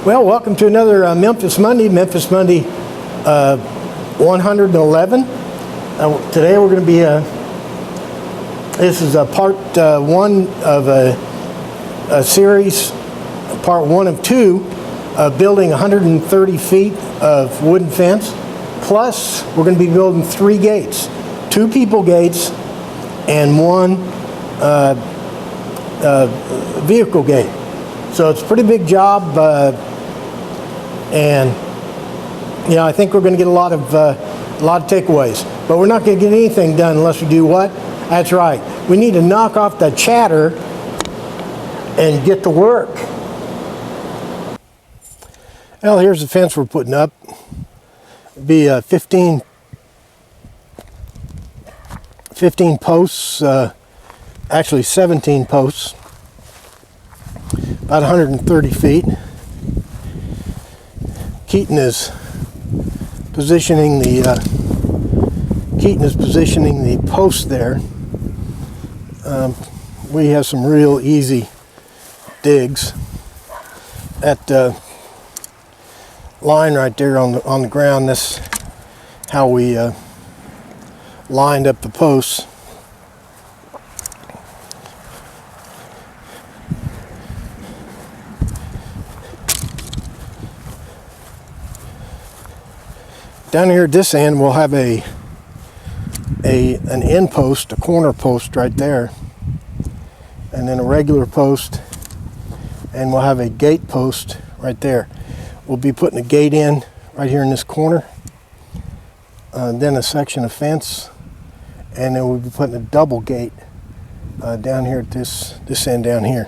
Well, welcome to another Memphis Monday 111. Today we're going to be, this is part one of a series, part one of two, building 130 feet of wooden fence. Plus, we're going to be building 3 gates, 2 people gates and 1 vehicle gate. So it's a pretty big job, and you know, I think we're going to get a lot of takeaways. But we're not going to get anything done unless we do what? That's right. We need to knock off the chatter and get to work. Well, here's the fence we're putting up. It'll be 15 posts, actually 17 posts, about 130 feet. Keaton is positioning the post there. We have some real easy digs. That line right there on the ground, that's how we lined up the posts. Down here at this end, we'll have an end post, a corner post right there, and then a regular post, and we'll have a gate post right there. We'll be putting a gate in right here in this corner, then a section of fence, and then we'll be putting a double gate down here at this end down here.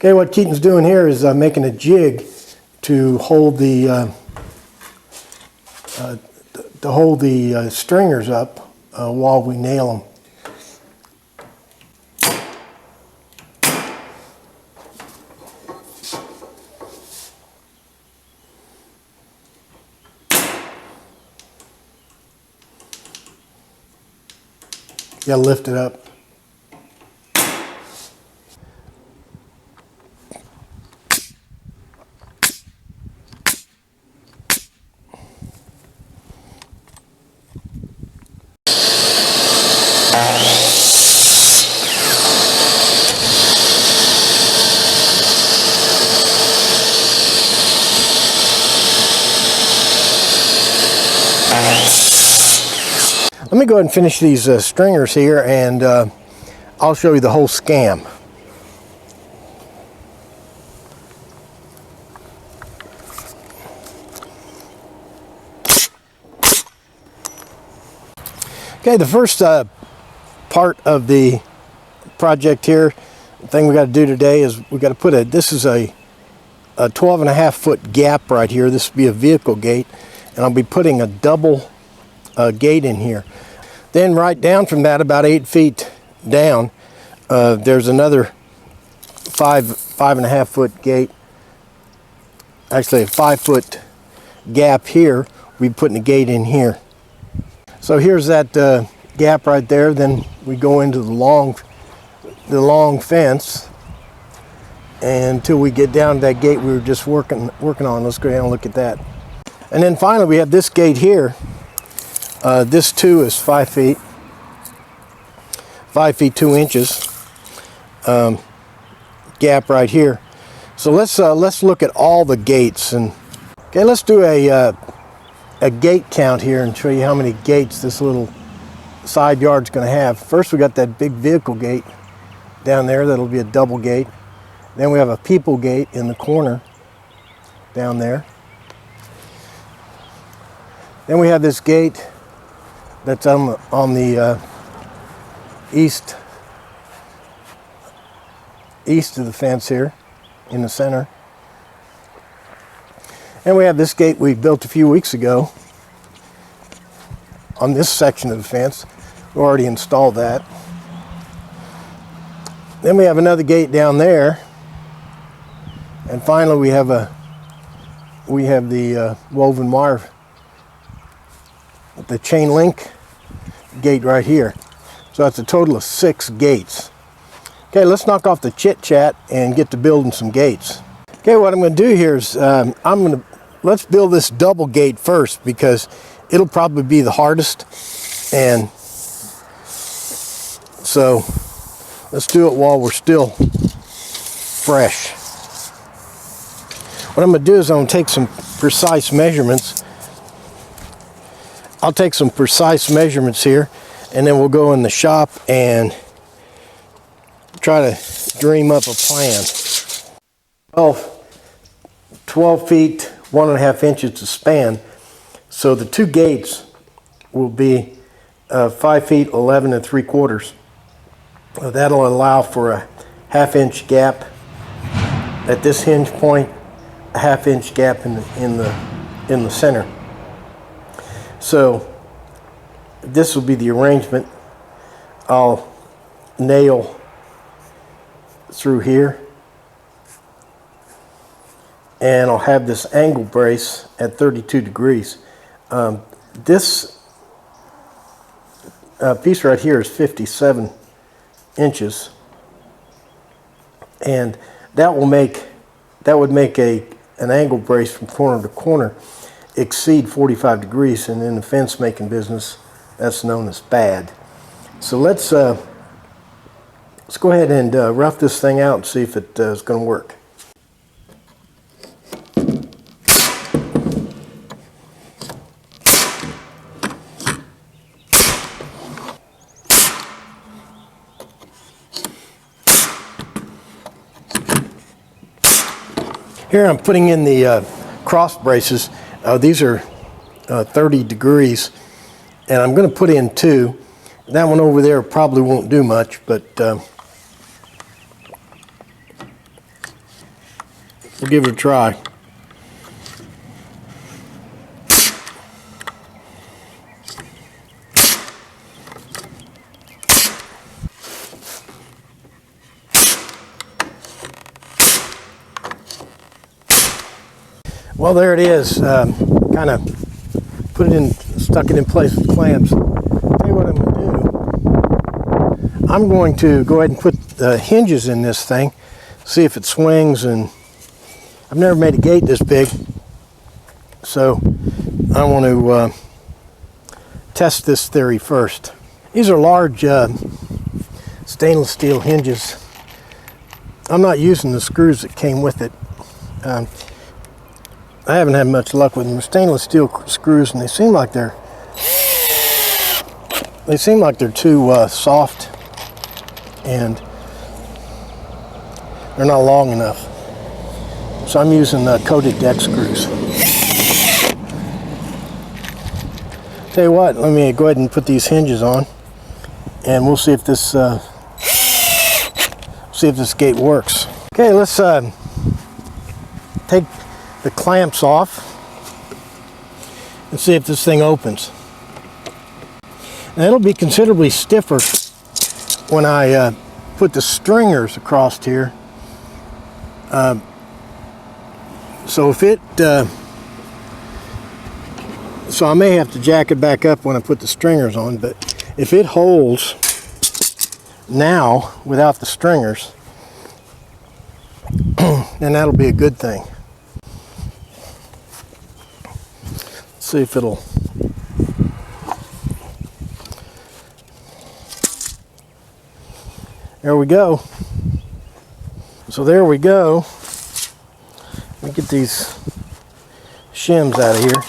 Okay, what Keaton's doing here is making a jig to hold the stringers up while we nail them. You gotta lift it up. Let me go ahead and finish these stringers here, and I'll show you the whole scam. Okay, the first part of the project here, the thing we got to do today is we got to put this is a 12.5 foot gap right here. This will be a vehicle gate, and I'll be putting a double gate in here. Then right down from that, about 8 feet down, there's another 5.5 foot gate. Actually, a 5 foot gap here. We'll be putting a gate in here. So here's that gap right there. Then we go into the long fence, and until we get down to that gate we were just working on. Let's go ahead and look at that. And then finally we have this gate here. This too is 5 feet, 5 feet 2 inches gap right here. So let's look at all the gates, and okay, let's do a gate count here and show you how many gates this little side yard's going to have. First we got that big vehicle gate down there. That'll be a double gate. Then we have a people gate in the corner down there. Then we have this gate that's on the east of the fence here in the center. And we have this gate we built a few weeks ago on this section of the fence. We already installed that. Then we have another gate down there, And finally, we have the woven wire, the chain link gate right here. So that's a total of 6 gates. Okay, let's knock off the chit chat and get to building some gates. Okay, what I'm going to do here is let's build this double gate first, because it'll probably be the hardest. And so let's do it while we're still fresh. What I'm going to do is I'm going to take some precise measurements. I'll take some precise measurements here, and then we'll go in the shop and try to dream up a plan. 12 feet, 1.5 inches to span. So the 2 gates will be 5 feet, 11 3/4. That'll allow for a 1/2 inch gap at this hinge point, a 1/2 inch gap in the center. So this will be the arrangement. I'll nail through here, and I'll have this angle brace at 32 degrees. This piece right here is 57 inches, and that would make an angle brace from corner to corner exceed 45 degrees, and in the fence making business, that's known as bad. So let's go ahead and rough this thing out and see if it is going to work. Here I'm putting in the cross braces. These are 30 degrees, and I'm going to put in 2. That one over there probably won't do much, but we'll give it a try. Well, there it is. Kind of stuck it in place with clamps. Tell you what I'm going to do. I'm going to go ahead and put the hinges in this thing, see if it swings. And I've never made a gate this big, so I want to test this theory first. These are large stainless steel hinges. I'm not using the screws that came with it. I haven't had much luck with them. They're stainless steel screws, and they seem like they're too soft, and they're not long enough. So I'm using coated deck screws. Tell you what, let me go ahead and put these hinges on, and we'll see if this gate works. Okay, let's take the clamps off and see if this thing opens. And it'll be considerably stiffer when I put the stringers across here. So I may have to jack it back up when I put the stringers on, but if it holds now without the stringers, then that'll be a good thing. See if it'll. There we go. So there we go. Let me get these shims out of here.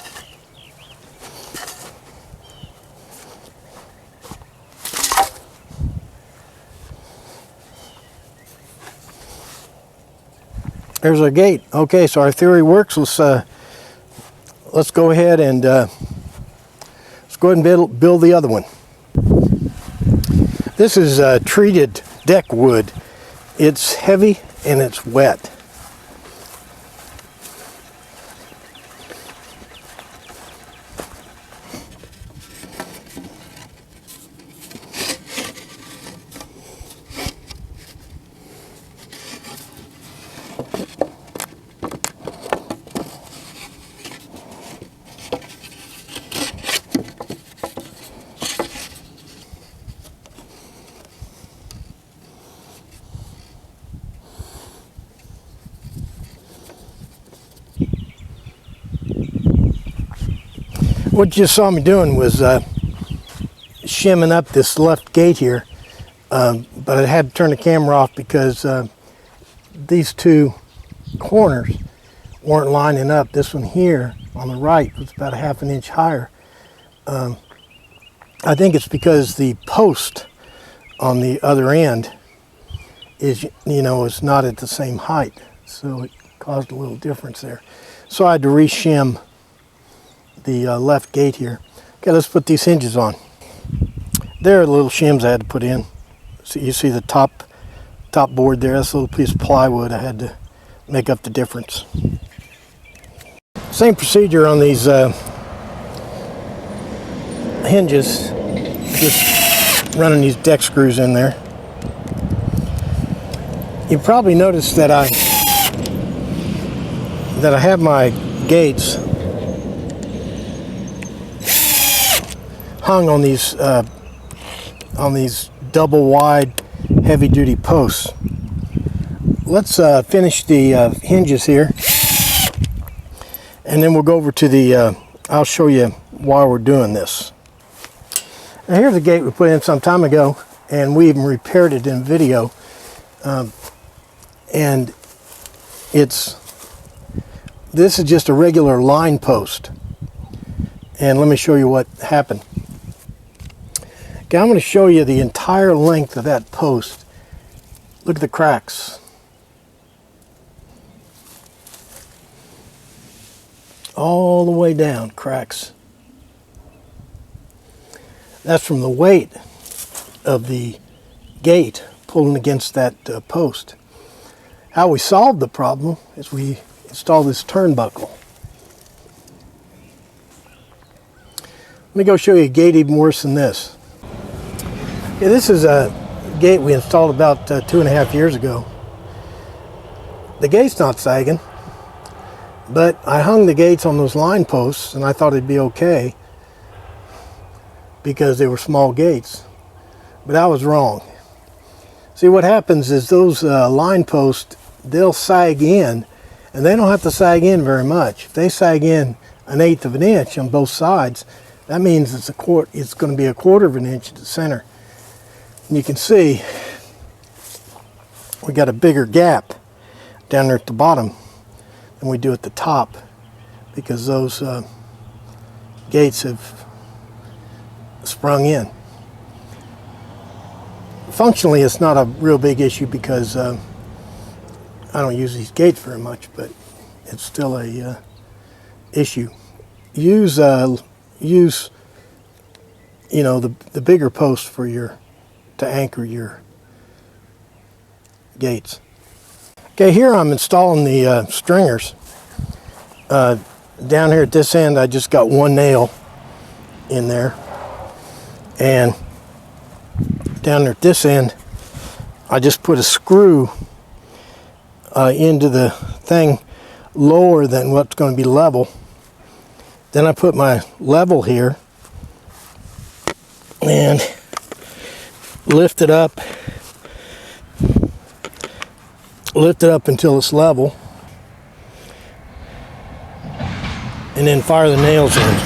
There's our gate. Okay, so our theory works. Let's go ahead and build the other one. This is treated deck wood. It's heavy and it's wet. What you saw me doing was shimming up this left gate here, but I had to turn the camera off because these two corners weren't lining up. This one here on the right was about a ½ an inch higher. I think it's because the post on the other end is, is not at the same height, so it caused a little difference there. So I had to re-shim the left gate here. Okay, let's put these hinges on. There are the little shims I had to put in. So you see the top board there, that's a little piece of plywood. I had to make up the difference. Same procedure on these hinges, just running these deck screws in there. You probably noticed that I have my gates hung on these double wide heavy duty posts. Let's finish the hinges here, and then we'll go over to the I'll show you why we're doing this. Now here's a gate we put in some time ago, and we even repaired it in video, and this is just a regular line post. And let me show you what happened. Okay, I'm going to show you the entire length of that post. Look at the cracks. All the way down, cracks. That's from the weight of the gate pulling against that post. How we solved the problem is we installed this turnbuckle. Let me go show you a gate even worse than this. Yeah, this is a gate we installed about 2.5 years ago. The gate's not sagging, but I hung the gates on those line posts and I thought it'd be okay because they were small gates, but I was wrong. See, what happens is those line posts, they'll sag in, and they don't have to sag in very much. If they sag in 1/8 of an inch on both sides, that means it's going to be 1/4 of an inch at the center. And you can see we got a bigger gap down there at the bottom than we do at the top because those gates have sprung in. Functionally, it's not a real big issue because I don't use these gates very much, but it's still a issue. Use the bigger post to anchor your gates. Okay, here I'm installing the stringers. Down here at this end, I just got one nail in there, and down there at this end, I just put a screw into the thing lower than what's going to be level. Then I put my level here and lift it up until it's level, and then fire the nails in.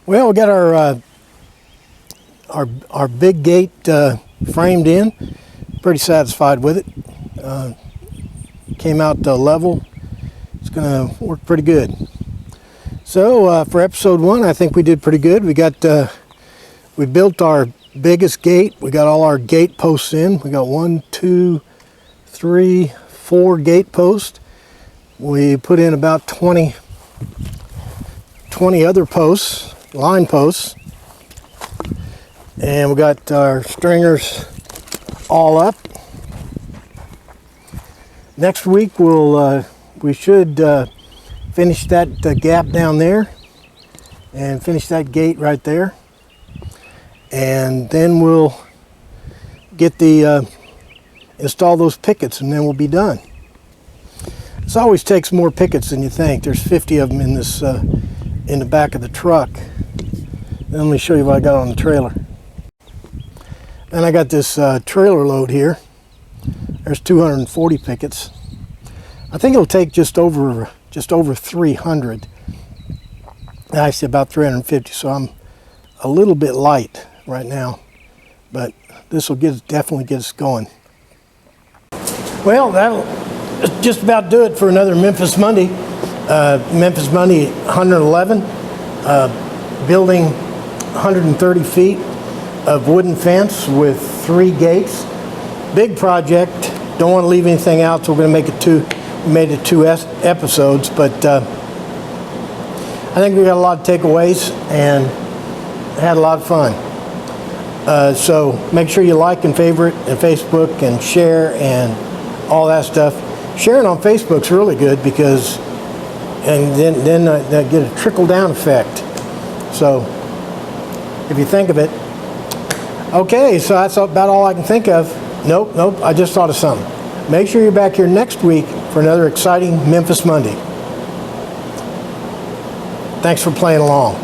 Well, we got our big gate framed in. Pretty satisfied with it. Came out level. It's going to work pretty good. So for episode 1, I think we did pretty good. We built our biggest gate. We got all our gate posts in. We got 1, 2, 3, 4 gate posts. We put in about 20 other posts. Line posts, and we got our stringers all up. Next week we should finish that gap down there and finish that gate right there. And then we'll get the install those pickets, and then we'll be done. This always takes more pickets than you think. There's 50 of them in this in the back of the truck. Then let me show you what I got on the trailer. And I got this trailer load here. There's 240 pickets. I think it'll take just over 300. Actually about 350, so I'm a little bit light right now, but this will definitely get us going. Well, that'll just about do it for another Memphis Monday. Memphis Monday 111, building 130 feet of wooden fence with 3 gates. Big project. Don't want to leave anything out, so we're going to make it two episodes, but I think we got a lot of takeaways and had a lot of fun. So make sure you like and favorite and Facebook and share and all that stuff. Sharing on Facebook's really good because, and then that get a trickle down effect. So if you think of it. Okay, so that's about all I can think of. Nope, I just thought of something. Make sure you're back here next week for another exciting Memphis Monday. Thanks for playing along.